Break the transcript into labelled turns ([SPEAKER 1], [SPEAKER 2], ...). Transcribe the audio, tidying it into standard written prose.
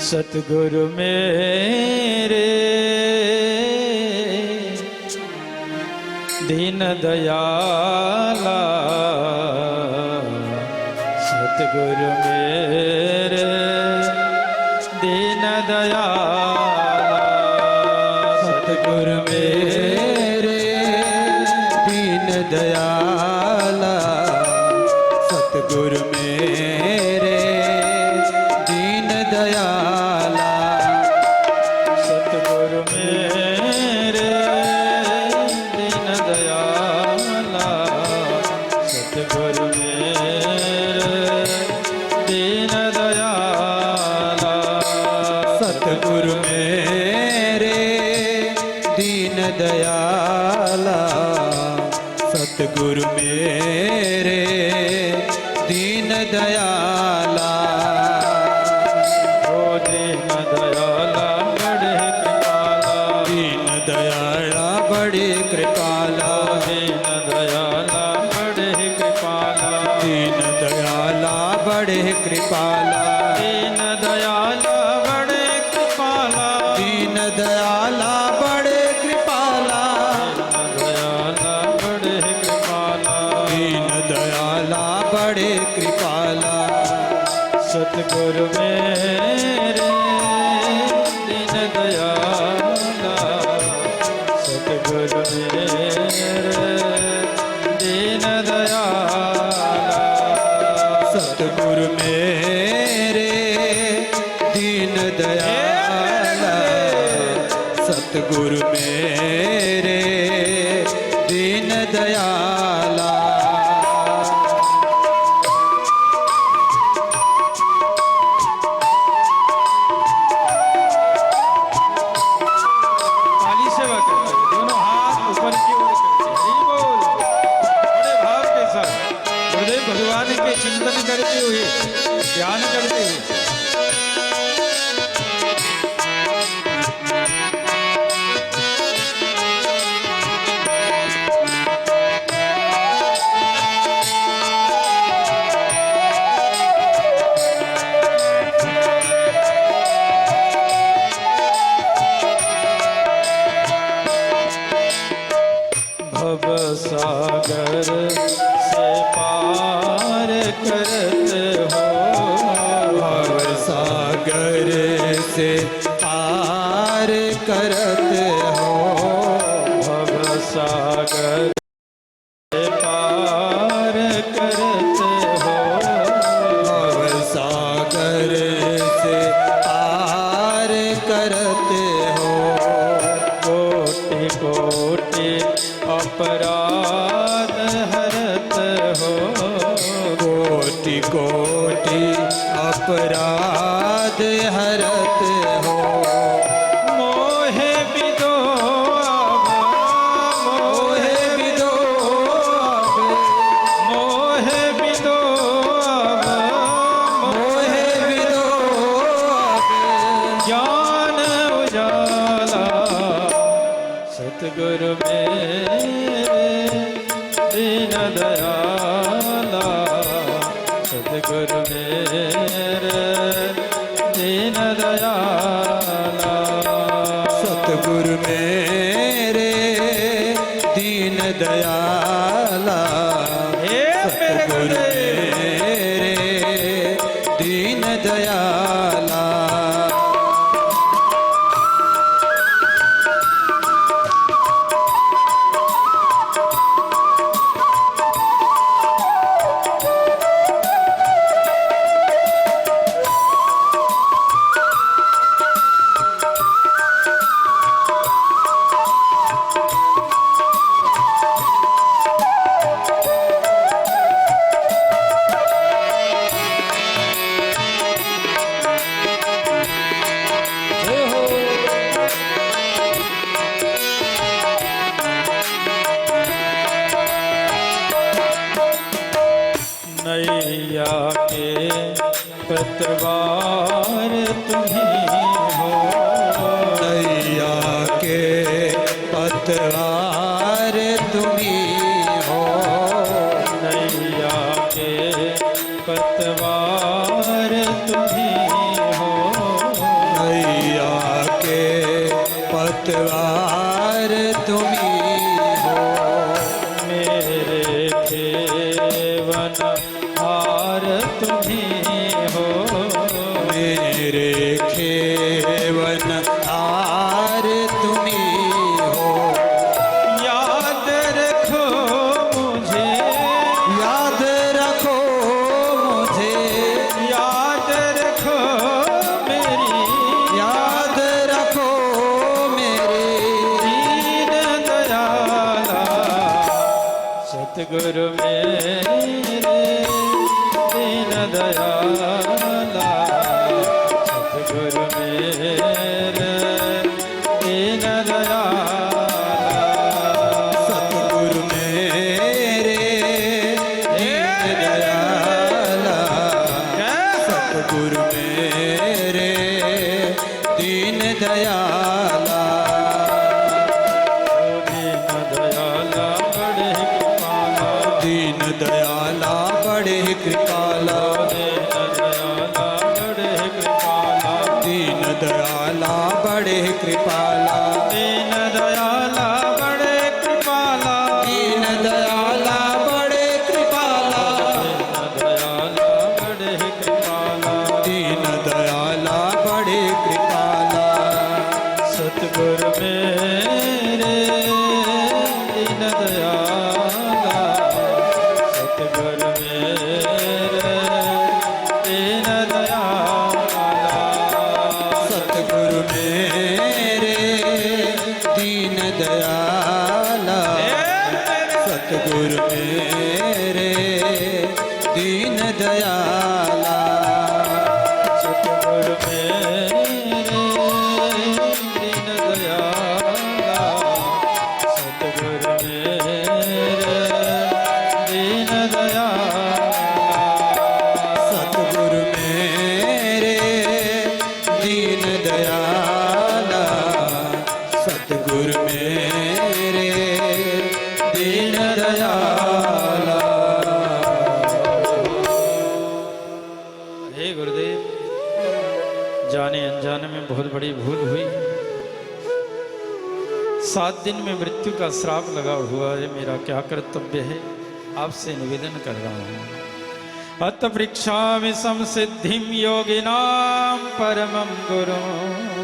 [SPEAKER 1] सतगुरु मेरे दीन दयाला, सतगुरु मेरे दीन दयाला,
[SPEAKER 2] सतगुरु मेरे दीन दयाला, सतगुरु मेरे दीन दयाला,
[SPEAKER 1] सतगुरु मेरे दीन दयाला, सतगुरु मेरे दीन दयाला,
[SPEAKER 2] सतगुरु मेरे दीन दयाला, सतगुरु मेरे दीन दयाला।
[SPEAKER 1] ओ दीन दयाला बड़े कृपाला,
[SPEAKER 2] दीन दयाला बड़े कृपाला,
[SPEAKER 1] दीन दयाला बड़े कृपाला,
[SPEAKER 2] दीन दयाला बड़े कृपाला,
[SPEAKER 1] दीन दयाला बड़े कृपाला,
[SPEAKER 2] दीन दयाला बड़े कृपाला,
[SPEAKER 1] दयाला बड़े कृपाला,
[SPEAKER 2] दीन दयाला बड़े कृपाला।
[SPEAKER 1] सतगुरु मेरे दीन दयाला, सतगुरु मेरे दीन दयाला,
[SPEAKER 2] सतगुरु मेरे दीन दयाला, सतगुरु मेरे दीन दयाला।
[SPEAKER 1] ताली सेवा करते हैं, दोनों हाथ ऊपर की ओर करते हैं। हरि बोल। बड़े भाव के साथ गुरुदेव भगवान के चिंतन करते हुए, ध्यान करते हुए भव सागर से पार करते हो,
[SPEAKER 2] भव सागर से पार करते हो,
[SPEAKER 1] भव सागर से पार करते हो,
[SPEAKER 2] भव सागर से पार करते हो।
[SPEAKER 1] कोटि कोटि अपराध हरत हो,
[SPEAKER 2] कोटि कोटि अपराध हरत हो।
[SPEAKER 1] मोहे बिदो
[SPEAKER 2] मोहे बिदो
[SPEAKER 1] मोहे बिदो
[SPEAKER 2] मोहे बिदो
[SPEAKER 1] ज्ञान उजाला, सतगुरु मेरे दीन दयाला, सतगुरु मेरे दीन दयाला,
[SPEAKER 2] सतगुरु मेरे दीन दयाला,
[SPEAKER 1] हे मेरे
[SPEAKER 2] सतगुरु
[SPEAKER 1] गुरुदेव।
[SPEAKER 2] मेरे दीन दयाला।
[SPEAKER 1] नैया के पतवार तुम्हीं हो,
[SPEAKER 2] नैया के पतवार तुम्ही हो,
[SPEAKER 1] नैया के पतवार तुम्हीं हो,
[SPEAKER 2] पतवार तुम्ही हो
[SPEAKER 1] मेरे खेवन हार तुम्ही हो
[SPEAKER 2] मेरे खेवन हार तुम्ही हो
[SPEAKER 1] याद रखो मुझे
[SPEAKER 2] याद रखो मुझे
[SPEAKER 1] याद रखो मेरी
[SPEAKER 2] याद रखो मेरे
[SPEAKER 1] दीन दयाला सतगुरु मेरे दीन दयाला सतगुरु मेरे दीन दयाला
[SPEAKER 2] सतगुरु मेरे दीन दयाला सतगुरु मेरे दीन दयाला
[SPEAKER 1] दीन दयाला बड़े कृपाला
[SPEAKER 2] दीन दयाला बड़े कृपाला
[SPEAKER 1] दीन दयाला बड़े कृपाला
[SPEAKER 2] दीन दयाला बड़े कृपाला
[SPEAKER 1] दीन दयाला बड़े कृपाला
[SPEAKER 2] दीन दयाला बड़े कृपाला
[SPEAKER 1] सतगुरु मेरे दीन दयाला सतगुरु मेरे दीन दयाला
[SPEAKER 2] सतगुरु मेरे दीन दयाला सतगुरु मेरे दीन दयाला
[SPEAKER 1] सतगुरु मेरे दीन दयाला सतगुरु मेरे दीन दयाला
[SPEAKER 2] सतगुरु मेरे दीन दयाला सतगुरु मेरे दीन दयाला
[SPEAKER 1] हे गुरुदेव जाने अनजाने में बहुत बड़ी भूल हुई 7 दिन में मृत्यु का श्राप लगा हुआ है मेरा क्या कर्तव्य है आपसे निवेदन कर रहा हूँ अत पृच्छामि संसिद्धिं योगिनां परमं गुरुं